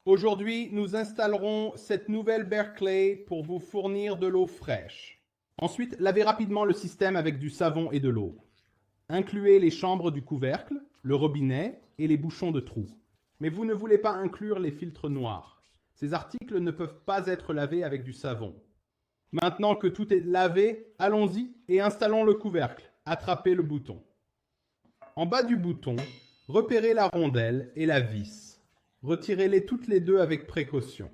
Aujourd'hui, nous installerons cette nouvelle Berkeley pour vous fournir de l'eau fraîche. Ensuite, lavez rapidement le système avec du savon et de l'eau. Incluez les chambres du couvercle, le robinet et les bouchons de trous. Mais vous ne voulez pas inclure les filtres noirs. Ces articles ne peuvent pas être lavés avec du savon. Maintenant que tout est lavé, allons-y et installons le couvercle. Attrapez le bouton. En bas du bouton, repérez la rondelle et la vis. Retirez-les toutes les deux avec précaution.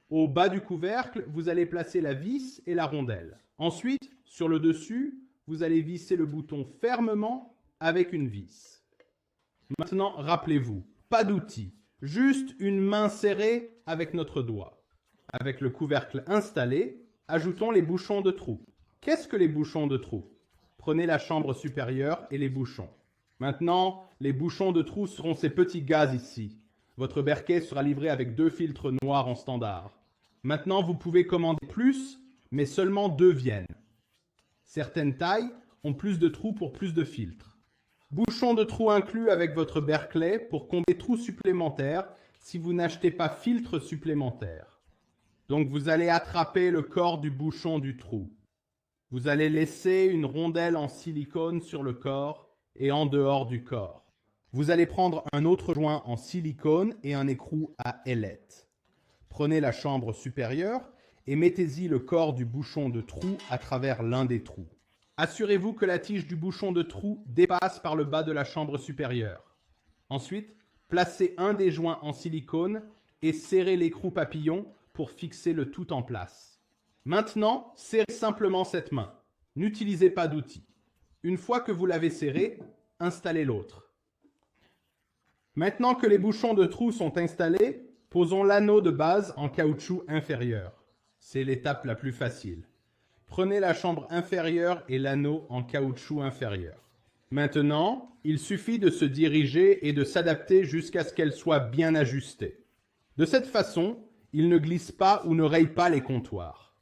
Au bas du couvercle, vous allez placer la vis et la rondelle. Ensuite, sur le dessus, vous allez visser le bouton fermement avec une vis. Maintenant, rappelez-vous, pas d'outil, juste une main serrée avec notre doigt. Avec le couvercle installé, ajoutons les bouchons de trou. Qu'est-ce que les bouchons de trou? Prenez la chambre supérieure et les bouchons. Maintenant, les bouchons de trou seront ces petits gaz ici. Votre Berkeley sera livré avec 2 filtres noirs en standard. Maintenant, vous pouvez commander plus, mais seulement 2 viennent. Certaines tailles ont plus de trous pour plus de filtres. Bouchons de trou inclus avec votre Berkeley pour combler trous supplémentaires si vous n'achetez pas filtre supplémentaire. Donc vous allez attraper le corps du bouchon du trou. Vous allez laisser une rondelle en silicone sur le corps et en dehors du corps. Vous allez prendre un autre joint en silicone et un écrou à ailettes. Prenez la chambre supérieure et mettez-y le corps du bouchon de trou à travers l'un des trous. Assurez-vous que la tige du bouchon de trou dépasse par le bas de la chambre supérieure. Ensuite, placez un des joints en silicone et serrez l'écrou papillon pour fixer le tout en place. Maintenant, serrez simplement cette main. N'utilisez pas d'outil. Une fois que vous l'avez serré, installez l'autre. Maintenant que les bouchons de trou sont installés, posons l'anneau de base en caoutchouc inférieur. C'est l'étape la plus facile. Prenez la chambre inférieure et l'anneau en caoutchouc inférieur. Maintenant, il suffit de se diriger et de s'adapter jusqu'à ce qu'elle soit bien ajustée. De cette façon, il ne glisse pas ou ne raye pas les comptoirs.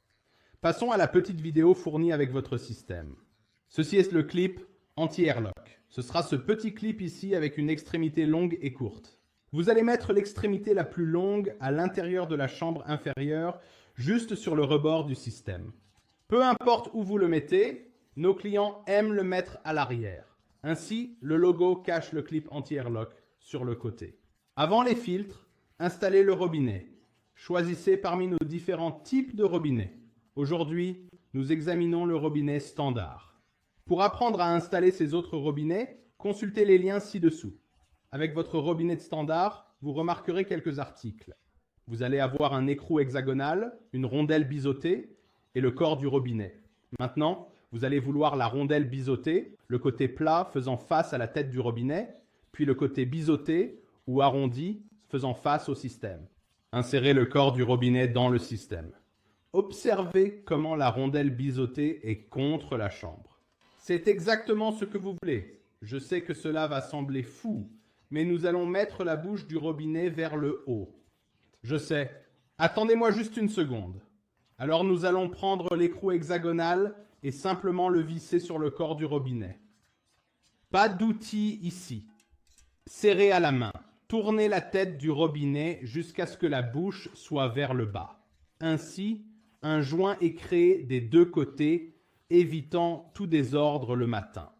Passons à la petite vidéo fournie avec votre système. Ceci est le clip anti-airlock. Ce sera ce petit clip ici avec une extrémité longue et courte. Vous allez mettre l'extrémité la plus longue à l'intérieur de la chambre inférieure, juste sur le rebord du système. Peu importe où vous le mettez, nos clients aiment le mettre à l'arrière. Ainsi, le logo cache le clip anti-airlock sur le côté. Avant les filtres, installez le robinet. Choisissez parmi nos différents types de robinets. Aujourd'hui, nous examinons le robinet standard. Pour apprendre à installer ces autres robinets, consultez les liens ci-dessous. Avec votre robinet de standard, vous remarquerez quelques articles. Vous allez avoir un écrou hexagonal, une rondelle biseautée et le corps du robinet. Maintenant, vous allez vouloir la rondelle biseautée, le côté plat faisant face à la tête du robinet, puis le côté biseauté ou arrondi faisant face au système. Insérez le corps du robinet dans le système. Observez comment la rondelle biseautée est contre la chambre. C'est exactement ce que vous voulez. Je sais que cela va sembler fou, mais nous allons mettre la bouche du robinet vers le haut. Je sais. Attendez-moi juste une seconde. Alors nous allons prendre l'écrou hexagonal et simplement le visser sur le corps du robinet. Pas d'outil ici. Serrez à la main. Tournez la tête du robinet jusqu'à ce que la bouche soit vers le bas. Ainsi, un joint est créé des deux côtés, évitant tout désordre le matin.